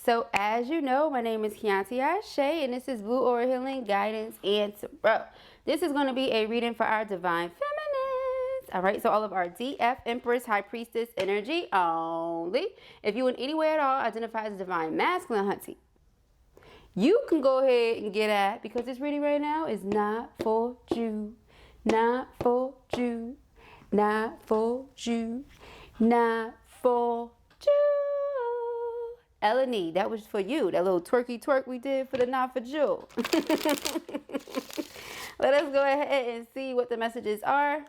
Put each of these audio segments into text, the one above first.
So as you know, my name is Kianti Ayshea, and this is Blue Aura Healing Guidance and Tarot. This is going to be a reading for our Divine Feminines. All right, so all of our DF, Empress, High Priestess energy only. If you in any way at all identify as Divine Masculine, hunty, you can go ahead and get at, because this reading right now is not for you. Not for you. Not for you. Not for you. Eleni, that was for you. That little twerky twerk we did for the not for you. Let us go ahead and see what the messages are.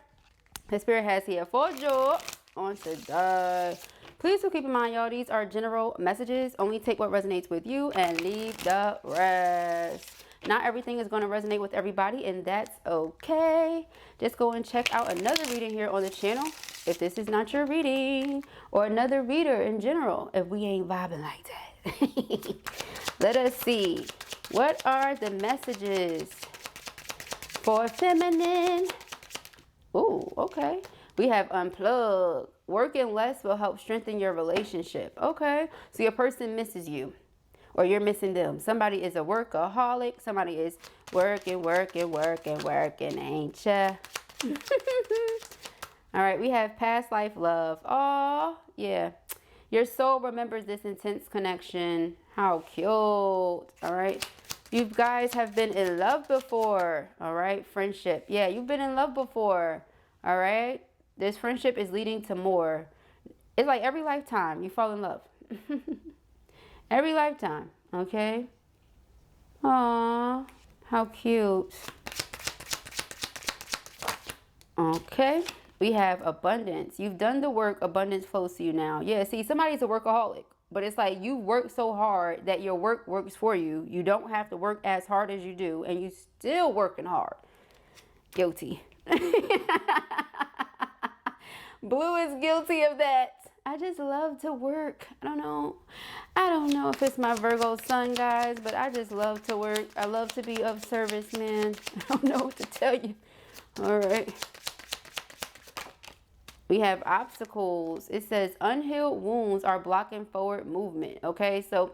The Spirit has here for you on today. Please do keep in mind, y'all, these are general messages. Only take what resonates with you and leave the rest. Not everything is going to resonate with everybody, and that's okay. Just go and check out another reading here on the channel if this is not your reading, or another reader in general if we ain't vibing like that. Let us see. What are the messages for feminine? Oh, okay. We have unplugged. Working less will help strengthen your relationship. Okay. So your person misses you, or you're missing them. Somebody is a workaholic. Somebody is working, ain't ya? All right. We have past life love. Oh, yeah. Your soul remembers this intense connection. How cute. All right. You guys have been in love before. All right. Friendship. Yeah, you've been in love before. All right. This friendship is leading to more. It's like every lifetime you fall in love. Every lifetime. Okay. Aww. How cute. Okay. We have abundance. You've done the work. Abundance flows to you now. Yeah. See, somebody's a workaholic. But it's like you work so hard that your work works for you. You don't have to work as hard as you do. And you still working hard. Guilty. Blue is guilty of that. I just love to work. I don't know if it's my Virgo sun, guys, but I just love to work. I love to be of service, man. I don't know what to tell you. All right. We have obstacles. It says unhealed wounds are blocking forward movement. Okay, so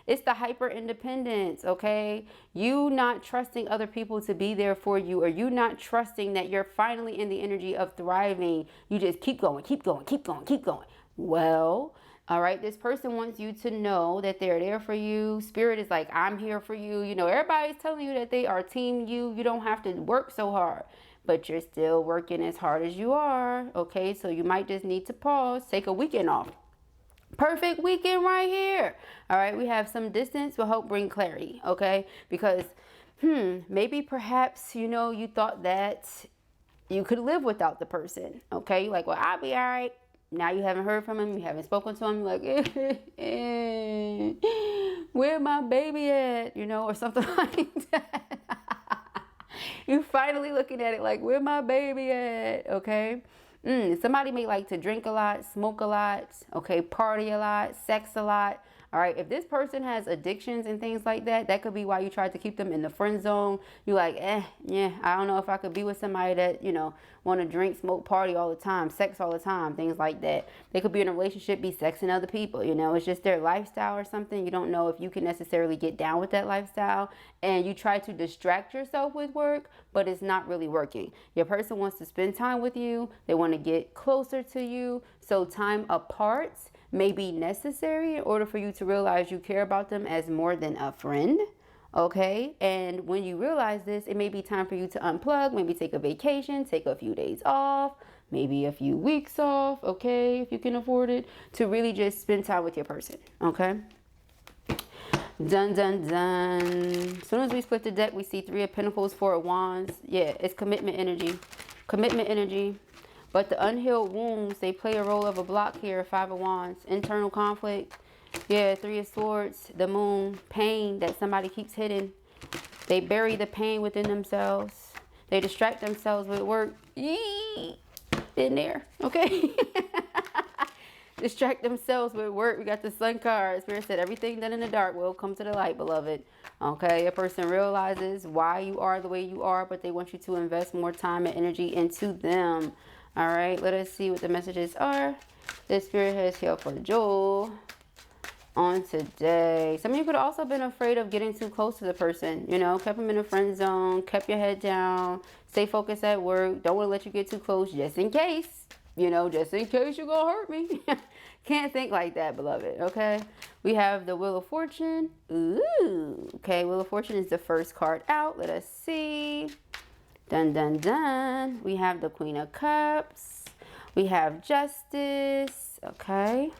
it's the hyper independence. Okay, you not trusting other people to be there for you, or you not trusting that you're finally in the energy of thriving. You just keep going. Well, all right, this person wants you to know that they're there for you. Spirit is like, I'm here for you. You know, everybody's telling you that they are team you. You don't have to work so hard, but you're still working as hard as you are. Okay, so you might just need to pause, take a weekend off. Perfect weekend right here. All right, we have some distance will help bring clarity. Okay, because maybe perhaps, you know, you thought that you could live without the person. Okay, you're like, well, I'll be all right. Now you haven't heard from him, you haven't spoken to him, you're like, where my baby at? You know, or something like that. You finally looking at it like, where my baby at? Okay. Somebody may like to drink a lot, smoke a lot, okay, party a lot, sex a lot. All right, if this person has addictions and things like that, that could be why you tried to keep them in the friend zone. You're like, yeah, I don't know if I could be with somebody that, you know, want to drink, smoke, party all the time, sex all the time, things like that. They could be in a relationship, be sexing other people, you know, it's just their lifestyle or something. You don't know if you can necessarily get down with that lifestyle, and you try to distract yourself with work, but it's not really working. Your person wants to spend time with you. They want to get closer to you. So time apart may be necessary in order for you to realize you care about them as more than a friend. Okay, and when you realize this, it may be time for you to unplug, maybe take a vacation, take a few days off, maybe a few weeks off, okay, if you can afford it, to really just spend time with your person. Okay, dun dun dun. As soon as we split the deck, we see 3 of Pentacles, 4 of Wands. Yeah, it's commitment energy. But the unhealed wounds, they play a role of a block here. 5 of Wands, internal conflict. Yeah, 3 of Swords, the Moon, pain that somebody keeps hidden. They bury the pain within themselves. They distract themselves with work. Yee! Been there, okay? Distract themselves with work. We got the Sun card. Spirit said everything done in the dark will come to the light, beloved. Okay, a person realizes why you are the way you are, but they want you to invest more time and energy into them. All right, let us see what the messages are. The Spirit has here for Joel. on today. Some of you could have also been afraid of getting too close to the person, you know, kept them in a friend zone, kept your head down, stay focused at work, don't want to let you get too close just in case, you know, just in case you're gonna hurt me. Can't think like that, beloved, okay? We have the Wheel of Fortune. Ooh, okay, Wheel of Fortune is the first card out. Let us see. Dun, dun, dun. We have the Queen of Cups. We have Justice, okay?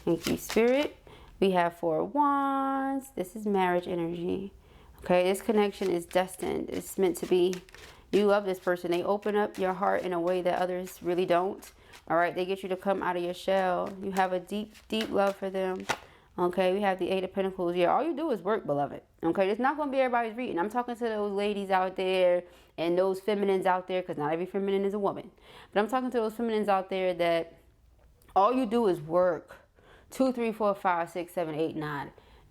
Thank you, Spirit. We have 4 of Wands. This is marriage energy. Okay, this connection is destined. It's meant to be. You love this person. They open up your heart in a way that others really don't. All right, they get you to come out of your shell. You have a deep, deep love for them. Okay, we have the 8 of Pentacles. Yeah, all you do is work, beloved. Okay, it's not going to be everybody's reading. I'm talking to those ladies out there and those feminines out there, because not every feminine is a woman. But I'm talking to those feminines out there that all you do is work. 2, 3, 4, 5, 6, 7, 8, 9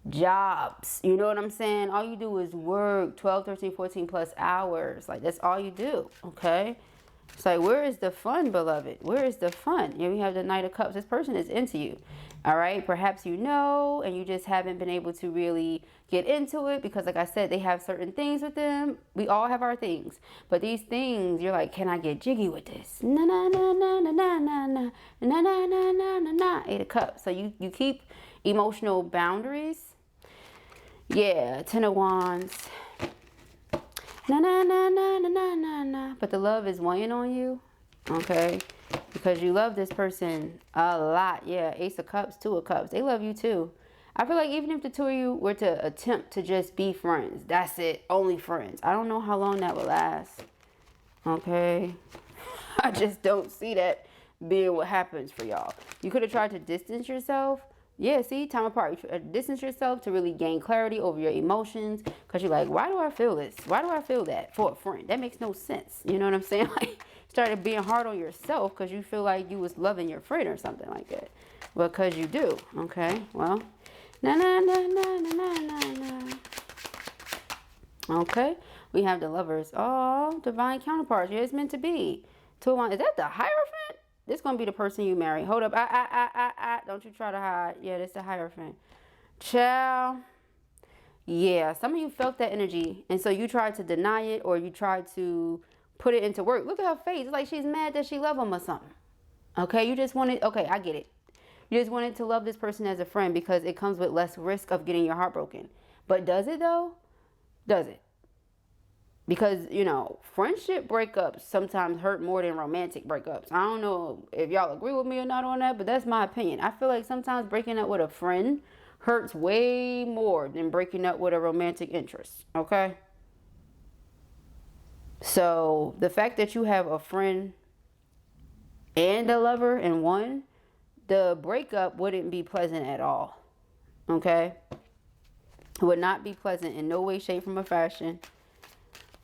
jobs. You know what I'm saying? All you do is work 12, 13, 14 plus hours. Like, that's all you do. Okay. It's like, where is the fun, beloved? Where is the fun? Here we have the Knight of Cups. This person is into you. All right. Perhaps you know, and you just haven't been able to really get into it because, like I said, they have certain things with them. We all have our things. But these things, you're like, can I get jiggy with this? Na na na na na na na na na na na na na na. 8 of Cups. So you keep emotional boundaries. Yeah. 10 of Wands. Na na na na na na na na. But the love is weighing on you. Okay. Because you love this person a lot. Yeah, Ace of Cups, 2 of Cups. They love you too. I feel like even if the 2 of you were to attempt to just be friends, that's it, only friends. I don't know how long that will last. Okay. I just don't see that being what happens for y'all. You could have tried to distance yourself. Yeah, see, time apart. You distance yourself to really gain clarity over your emotions. Because you're like, why do I feel this? Why do I feel that for a friend? That makes no sense. You know what I'm saying? Like, started being hard on yourself because you feel like you was loving your friend or something like that. Because you do. Okay, well. Na na na na na na na na. Okay, we have the Lovers. Oh, divine counterparts. Yeah, it's meant to be. 2 of Wands. Is that the Hierophant? This gonna be the person you marry. Hold up. Don't you try to hide. Yeah, that's the Hierophant. Child. Yeah, some of you felt that energy. And so you tried to deny it or you tried to put it into work. Look at her face. It's like she's mad that she love him or something. Okay, you just wanted. Okay, I get it. You just wanted to love this person as a friend because it comes with less risk of getting your heart broken. But does it though? Does it? Because, you know, friendship breakups sometimes hurt more than romantic breakups. I don't know if y'all agree with me or not on that, but that's my opinion. I feel like sometimes breaking up with a friend hurts way more than breaking up with a romantic interest. Okay? So the fact that you have a friend and a lover in one, the breakup wouldn't be pleasant at all. Okay? It would not be pleasant in no way, shape, form, or fashion.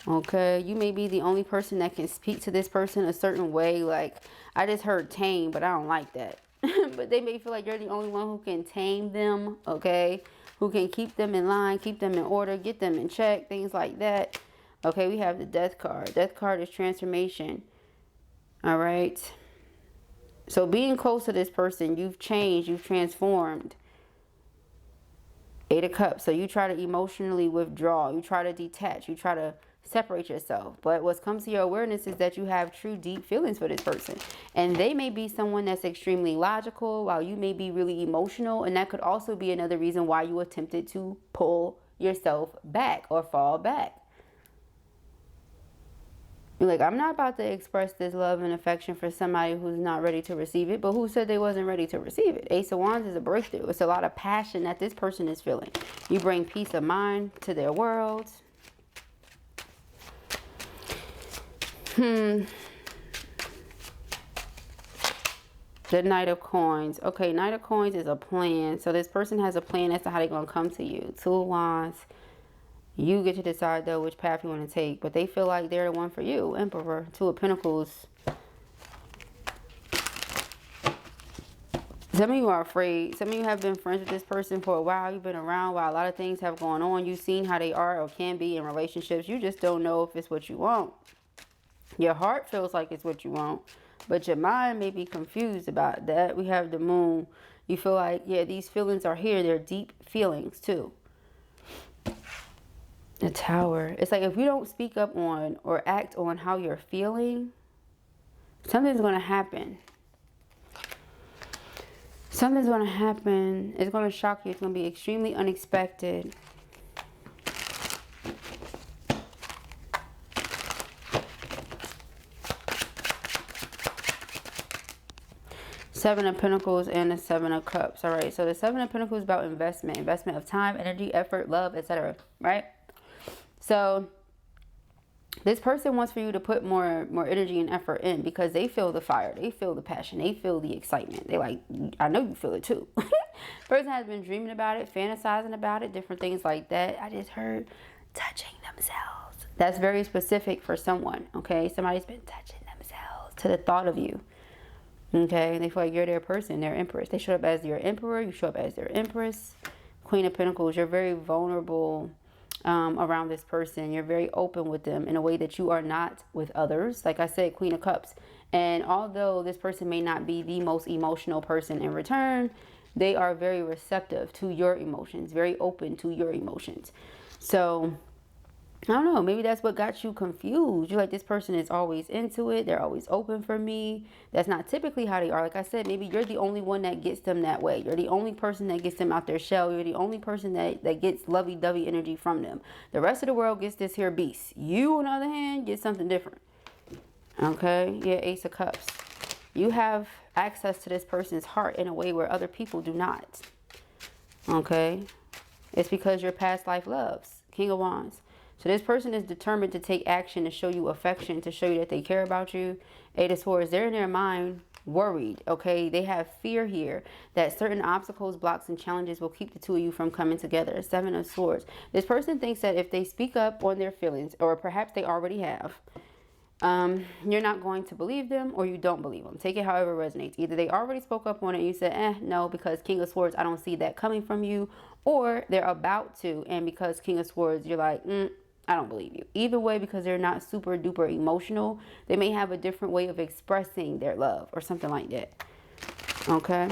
Okay, you may be the only person that can speak to this person a certain way. Like, I just heard tame, but I don't like that. But they may feel like you're the only one who can tame them, okay? Who can keep them in line, keep them in order, get them in check, things like that. Okay, we have the Death card. Death card is transformation. All right. So being close to this person, you've changed, you've transformed. 8 of Cups. So you try to emotionally withdraw. You try to detach. You try to separate yourself. But what's come to your awareness is that you have true deep feelings for this person. And they may be someone that's extremely logical while you may be really emotional. And that could also be another reason why you attempted to pull yourself back or fall back. You're like, I'm not about to express this love and affection for somebody who's not ready to receive it. But who said they wasn't ready to receive it? Ace of Wands is a breakthrough. It's a lot of passion that this person is feeling. You bring peace of mind to their world. The Knight of Coins. Okay, Knight of Coins is a plan. So this person has a plan as to how they're going to come to you. 2 of Wands. You get to decide, though, which path you want to take. But they feel like they're the one for you. Emperor. 2 of Pentacles. Some of you are afraid. Some of you have been friends with this person for a while. You've been around while a lot of things have gone on. You've seen how they are or can be in relationships. You just don't know if it's what you want. Your heart feels like it's what you want, but your mind may be confused about that. We have the Moon. You feel like, yeah, these feelings are here. They're deep feelings too. The Tower. It's like if you don't speak up on or act on how you're feeling, something's going to happen. Something's going to happen. It's going to shock you. It's going to be extremely unexpected. Seven of Pentacles and the Seven of Cups. All right. So the Seven of Pentacles is about investment. Investment of time, energy, effort, love, etc. Right? So this person wants for you to put more energy and effort in because they feel the fire. They feel the passion. They feel the excitement. They like, I know you feel it too. Person has been dreaming about it, fantasizing about it, different things like that. I just heard touching themselves. That's very specific for someone, okay? Somebody's been touching themselves to the thought of you, okay? They feel like you're their person, their empress. They show up as your emperor. You show up as their empress. Queen of Pentacles, you're very vulnerable around this person. You're very open with them in a way that you are not with others. Like I said, Queen of Cups. And although this person may not be the most emotional person in return, they are very receptive to your emotions, very open to your emotions. So I don't know, maybe that's what got you confused. You're like, this person is always into it. They're always open for me. That's not typically how they are. Like I said, maybe you're the only one that gets them that way. You're the only person that gets them out their shell. You're the only person that gets lovey-dovey energy from them. The rest of the world gets this here beast. You, on the other hand, get something different. Okay? Yeah, Ace of Cups. You have access to this person's heart in a way where other people do not. Okay? It's because your past life loves. King of Wands. So this person is determined to take action, to show you affection, to show you that they care about you. Eight of Swords, they're in their mind worried, okay? They have fear here that certain obstacles, blocks, and challenges will keep the two of you from coming together. Seven of Swords. This person thinks that if they speak up on their feelings, or perhaps they already have, you're not going to believe them or you don't believe them. Take it however it resonates. Either they already spoke up on it and you said, no, because King of Swords, I don't see that coming from you. Or they're about to, and because King of Swords, you're like, I don't believe you. Either way, because they're not super duper emotional, they may have a different way of expressing their love or something like that. Okay?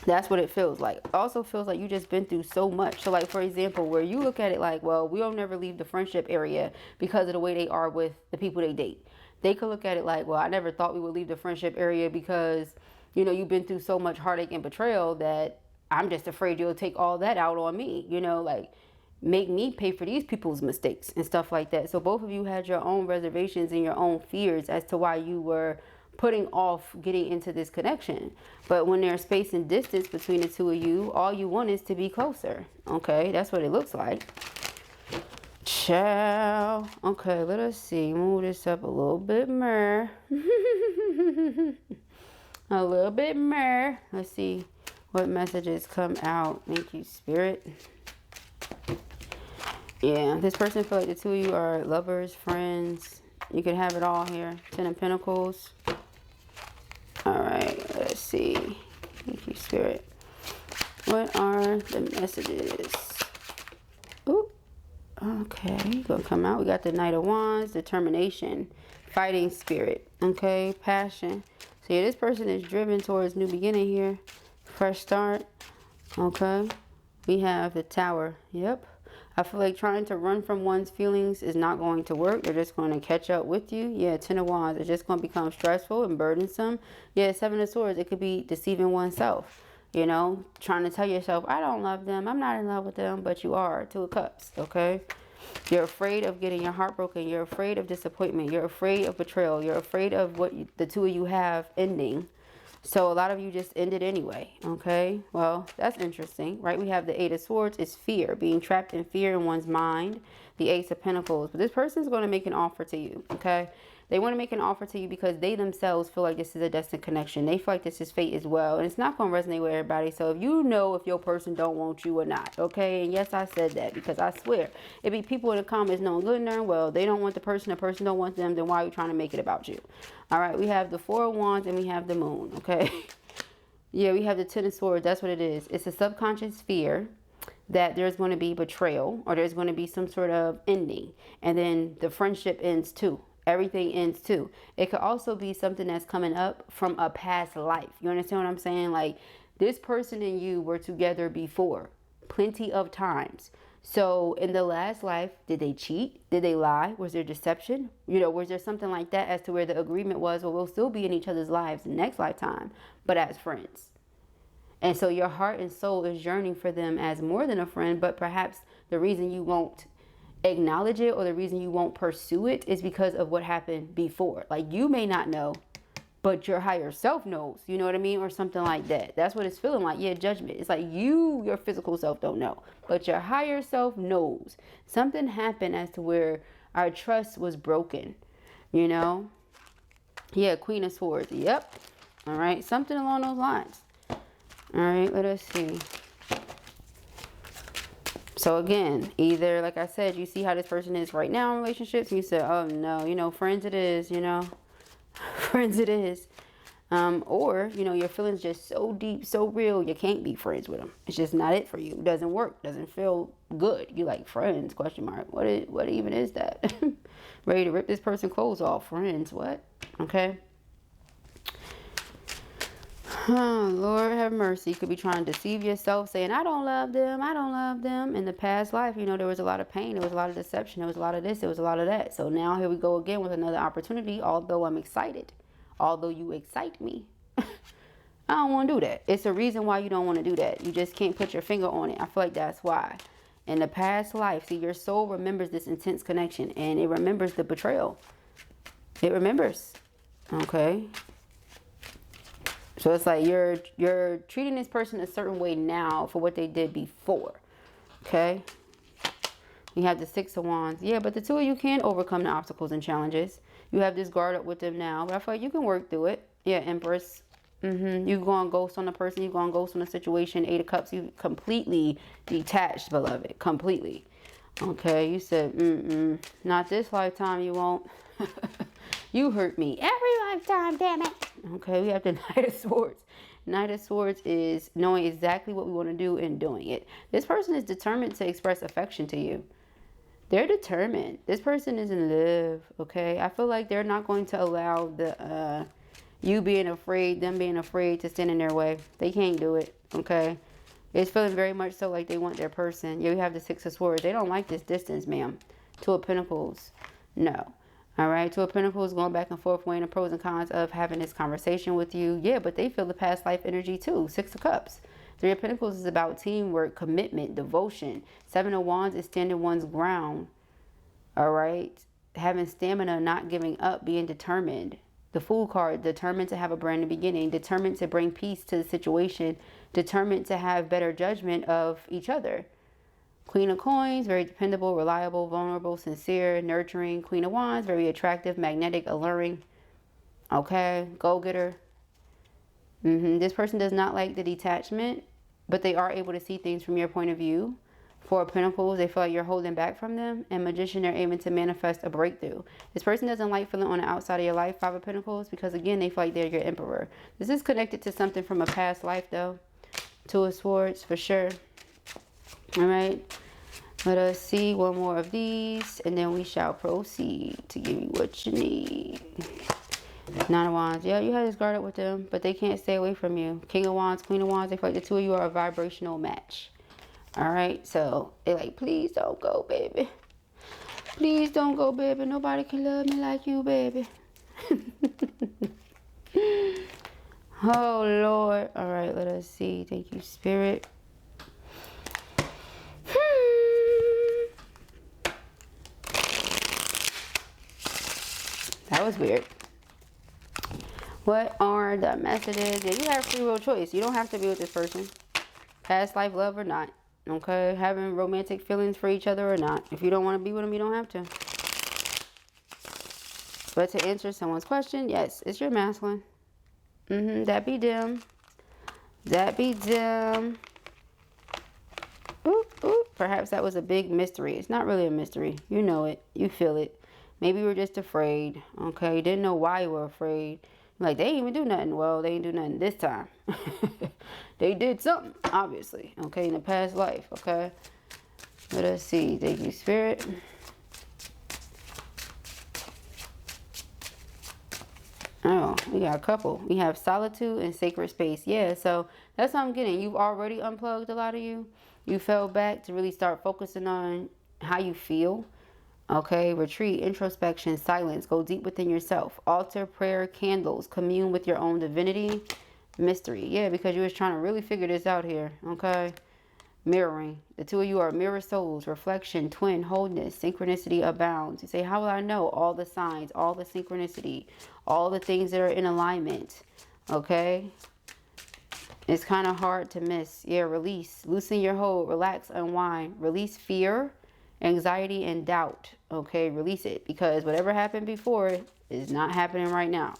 That's what it feels like. It also feels like you just been through so much. So like, for example, where you look at it like, well, we'll never leave the friendship area because of the way they are with the people they date. They could look at it like, well, I never thought we would leave the friendship area because, you know, you've been through so much heartache and betrayal that I'm just afraid you'll take all that out on me, you know, like make me pay for these people's mistakes and stuff like that. So both of you had your own reservations and your own fears as to why you were putting off getting into this connection. But when there's space and distance between the two of you, all you want is to be closer. Okay, that's what it looks like. Ciao. Okay, let us see. Move this up a little bit more. A little bit more. Let's see what messages come out. Thank you, Spirit. Yeah, this person feel like the two of you are lovers, friends. You can have it all here. Ten of Pentacles. All right, let's see. Thank you, Spirit. What are the messages? Ooh, okay, gonna come out. We got the Knight of Wands, determination, fighting spirit. Okay, passion. So yeah, this person is driven towards new beginning here, fresh start. Okay, we have the Tower. Yep. I feel like trying to run from one's feelings is not going to work. They're just going to catch up with you. Yeah, Ten of Wands. It's just going to become stressful and burdensome. Yeah, Seven of Swords. It could be deceiving oneself. You know, trying to tell yourself, I don't love them. I'm not in love with them. But you are. Two of Cups. Okay? You're afraid of getting your heart broken. You're afraid of disappointment. You're afraid of betrayal. You're afraid of what the two of you have ending. So a lot of you just ended anyway, okay? Well, that's interesting, right? We have the Eight of Swords. It's fear, being trapped in fear in one's mind. The Ace of Pentacles. But this person's going to make an offer to you, okay? They want to make an offer to you because they themselves feel like this is a destined connection. They feel like this is fate as well. And it's not going to resonate with everybody. So if you know if your person don't want you or not, okay? And yes, I said that because I swear, it be people in the comments knowing good and darn well they don't want the person don't want them, then why are you trying to make it about you? All right, we have the Four of Wands and we have the Moon, okay? Yeah, we have the Ten of Swords. That's what it is. It's a subconscious fear that there's going to be betrayal or there's going to be some sort of ending. And then the friendship ends too. Everything ends too. It could also be something that's coming up from a past life. You understand what I'm saying? Like This person and you were together before, plenty of times. So in the last life, did they cheat? Did they lie? Was there deception? You know, was there something like that as to where the agreement was, well, we'll still be in each other's lives the next lifetime, but as friends. And so your heart and soul is yearning for them as more than a friend, but perhaps the reason you won't acknowledge it or the reason you won't pursue it is because of what happened before. Like, you may not know, but your higher self knows, you know what I mean? Or something like that. That's what it's feeling like. Yeah, judgment. It's like your physical self don't know, but your higher self knows. Something happened as to where our trust was broken, you know? Yeah, Queen of Swords. Yep. All right. Something along those lines. All right, let us see. So again, either, like I said, you see how this person is right now in relationships, and you say, oh no, you know, friends it is, you know, friends it is. Or, you know, your feelings just so deep, so real, you can't be friends with them. It's just not it for you. It doesn't work, doesn't feel good. You like friends, question mark. What even is that? Ready to rip this person's clothes off. Friends, what? Okay. Oh, Lord have mercy. You could be trying to deceive yourself, saying, I don't love them. I don't love them. In the past life, you know, there was a lot of pain. There was a lot of deception. There was a lot of this. There was a lot of that. So now here we go again with another opportunity, although I'm excited. Although you excite me. I don't want to do that. It's a reason why you don't want to do that. You just can't put your finger on it. I feel like that's why. In the past life, see, your soul remembers this intense connection, and it remembers the betrayal. It remembers. Okay. So it's like you're treating this person a certain way now for what they did before. Okay. You have the Six of Wands. Yeah, but the two of you can overcome the obstacles and challenges. You have this guard up with them now, but I feel like you can work through it. Yeah, Empress. You go on ghost on the person. You go on ghost on the situation. Eight of Cups. You completely detached, beloved. Completely. Okay. You said, not this lifetime. You won't. You hurt me every lifetime, damn it. Okay, we have the Knight of Swords. Knight of Swords is knowing exactly what we want to do and doing it. This person is determined to express affection to you. They're determined. This person is in love, okay? I feel like they're not going to allow the you being afraid, them being afraid to stand in their way. They can't do it, okay? It's feeling very much so like they want their person. Yeah, we have the Six of Swords. They don't like this distance, ma'am. Two of Pentacles. No. All right, Two of Pentacles going back and forth, weighing the pros and cons of having this conversation with you. Yeah, but they feel the past life energy too. Six of Cups. Three of Pentacles is about teamwork, commitment, devotion. Seven of Wands is standing one's ground. All right, having stamina, not giving up, being determined. The Fool card, determined to have a brand new beginning, determined to bring peace to the situation, determined to have better judgment of each other. Queen of Coins, very dependable, reliable, vulnerable, sincere, nurturing. Queen of Wands, very attractive, magnetic, alluring. Okay, go-getter. This person does not like the detachment, but they are able to see things from your point of view. Four of Pentacles, they feel like you're holding back from them. And Magician, they're aiming to manifest a breakthrough. This person doesn't like feeling on the outside of your life, Five of Pentacles, because again, they feel like they're your emperor. This is connected to something from a past life, though. Two of Swords, for sure. All right, let us see one more of these, and then we shall proceed to give you what you need. Nine of Wands. Yeah, you have this guarded with them, but they can't stay away from you. King of Wands, Queen of Wands, they feel like the two of you are a vibrational match. All right, so they're like, please don't go, baby. Please don't go, baby. Nobody can love me like you, baby. Oh, Lord. All right, let us see. Thank you, Spirit. That was weird. What are the messages? Yeah, you have free will choice. You don't have to be with this person. Past life love or not. Okay? Having romantic feelings for each other or not. If you don't want to be with them, you don't have to. But to answer someone's question, yes, it's your masculine. That be them. That be them. Oop, oop. Perhaps that was a big mystery. It's not really a mystery. You know it. You feel it. Maybe you were just afraid. Okay? You didn't know why you were afraid. Like, they ain't even do nothing. Well, they ain't do nothing this time. They did something, obviously. Okay? In the past life. Okay? Let us see. Thank you, Spirit. Oh, we got a couple. We have solitude and sacred space. Yeah, so that's what I'm getting. You've already unplugged, a lot of you. You fell back to really start focusing on how you feel. Okay, retreat, introspection, silence. Go deep within yourself. Altar, prayer, candles. Commune with your own divinity. Mystery. Yeah, because you was trying to really figure this out here. Okay. Mirroring. The two of you are mirror souls. Reflection, twin, wholeness, synchronicity abounds. You say, how will I know? All the signs, all the synchronicity, all the things that are in alignment. Okay. It's kind of hard to miss. Yeah, release. Loosen your hold. Relax, unwind. Release fear, anxiety, and doubt. Okay, release it. Because whatever happened before is not happening right now.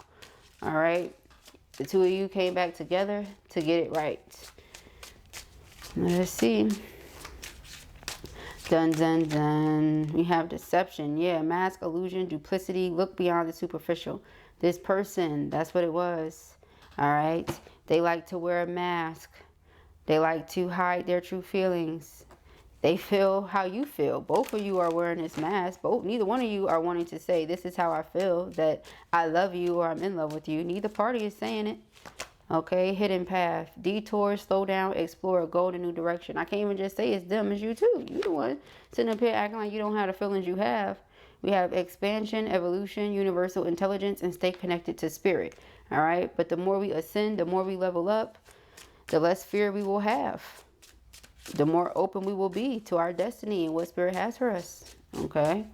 All right. The two of you came back together to get it right. Let's see. Dun, dun, dun. We have deception. Yeah, mask, illusion, duplicity. Look beyond the superficial. This person, that's what it was. All right. They like to wear a mask. They like to hide their true feelings. They feel how you feel. Both of you are wearing this mask. Neither one of you are wanting to say, this is how I feel, that I love you or I'm in love with you. Neither party is saying it. Okay, hidden path. Detour, slow down, explore, go in a new direction. I can't even just say it's them, it's you too. You the one sitting up here acting like you don't have the feelings you have. We have expansion, evolution, universal intelligence, and stay connected to spirit. All right, but the more we ascend, the more we level up, the less fear we will have. The more open we will be to our destiny and what spirit has for us. Okay.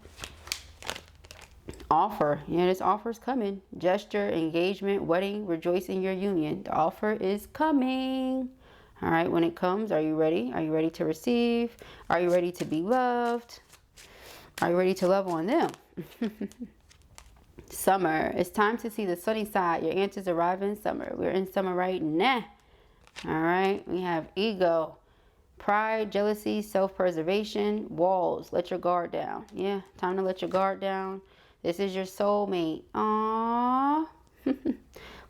Offer. Yeah, this offer is coming. Gesture, engagement, wedding, rejoice in your union. The offer is coming. All right, when it comes, are you ready? Are you ready to receive? Are you ready to be loved? Are you ready to love on them? Summer. It's time to see the sunny side. Your answers arrive in summer. We're in summer right now. All right, we have ego. Pride, jealousy, self-preservation, walls. Let your guard down. Yeah, time to let your guard down. This is your soulmate. Aww.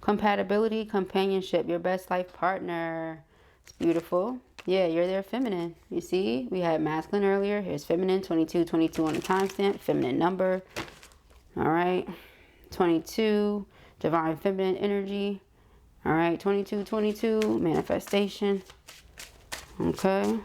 Compatibility, companionship, your best life partner. It's beautiful. Yeah, you're their feminine. You see, we had masculine earlier. Here's feminine, 2222 on the timestamp. Feminine number. All right. 22, divine feminine energy. All right, 2222, manifestation. Okay.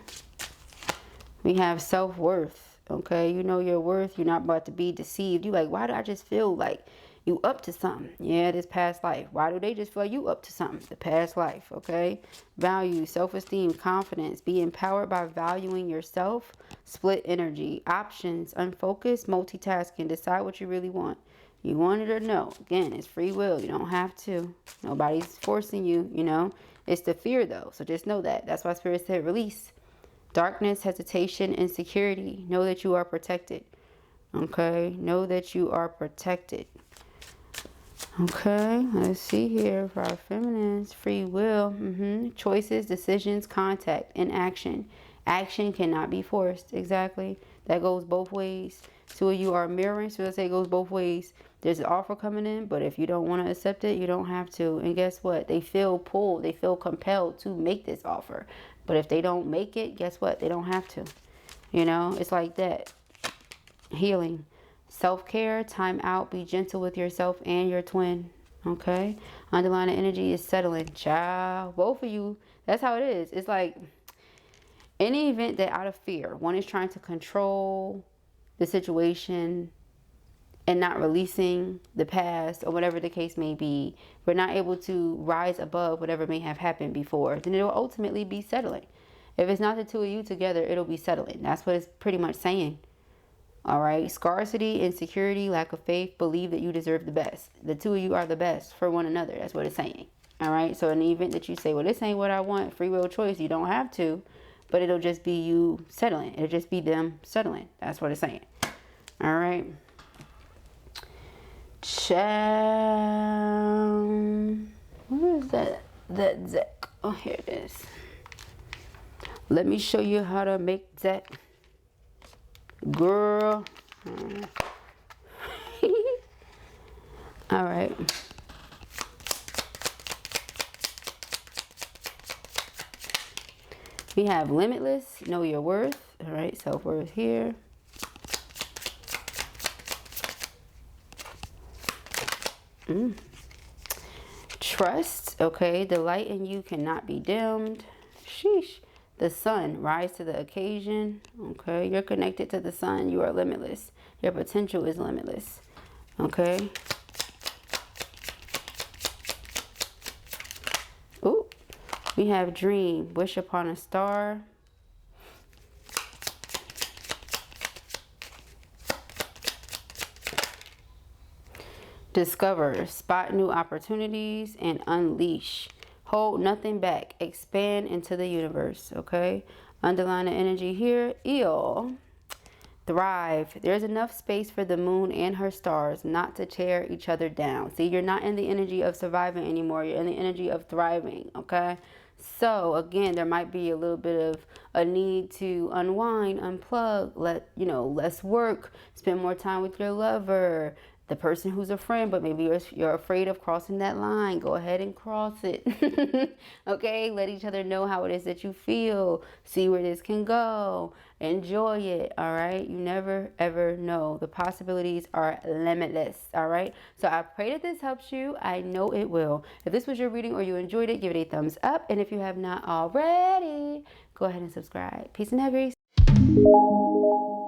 We have self-worth. Okay, you know your worth. You're not about to be deceived. You like, why do I just feel like you up to something? Yeah, this past life. Why do they just feel like you up to something? The past life. Okay. Value, self-esteem, confidence. Be empowered by valuing yourself. Split energy. Options, unfocused, multitasking. Decide what you really want. You want it or no. Again, it's free will. You don't have to. Nobody's forcing you, you know. It's the fear though. So just know that. That's why Spirit said release. Darkness, hesitation, insecurity. Know that you are protected. Okay. Know that you are protected. Okay. Let's see here for our feminines. Free will. Choices, decisions, contact, and action. Action cannot be forced. Exactly. That goes both ways. Two of you are mirroring. So let's say it goes both ways. There's an offer coming in, but if you don't want to accept it, you don't have to. And guess what? They feel pulled. They feel compelled to make this offer. But if they don't make it, guess what? They don't have to. You know, it's like that. Healing. Self-care, time out, be gentle with yourself and your twin. Okay? Underlying energy is settling. Child. Both of you, that's how it is. It's like any event that out of fear, one is trying to control the situation and not releasing the past or whatever the case may be, we're not able to rise above whatever may have happened before, then it will ultimately be settling. If it's not the two of you together, it'll be settling. That's what it's pretty much saying. All right. Scarcity, insecurity, lack of faith, believe that you deserve the best. The two of you are the best for one another. That's what it's saying. All right. So in the event that you say, well, this ain't what I want, free will choice, you don't have to, but it'll just be you settling. It'll just be them settling. That's what it's saying. All right. What is that? That Zek. Oh, here it is. Let me show you how to make Zek. Girl. All right. We have limitless. Know your worth. All right. Self-worth here. Trust, okay? The light in you cannot be dimmed. Sheesh. The sun, rise to the occasion, okay? You're connected to the sun. You are limitless. Your potential is limitless, okay? Ooh, we have dream, wish upon a star. Discover, spot new opportunities, and unleash. Hold nothing back. Expand into the universe, okay? Underline the energy here. Eel. Thrive. There's enough space for the moon and her stars not to tear each other down. See, you're not in the energy of surviving anymore. You're in the energy of thriving, okay? So, again, there might be a little bit of a need to unwind, unplug, less work, spend more time with your lover, the person who's a friend, but maybe you're afraid of crossing that line. Go ahead and cross it. Okay, let each other know how it is that you feel. See where this can go. Enjoy it, all right? You never, ever know. The possibilities are limitless, all right? So I pray that this helps you. I know it will. If this was your reading or you enjoyed it, give it a thumbs up. And if you have not already, go ahead and subscribe. Peace and love.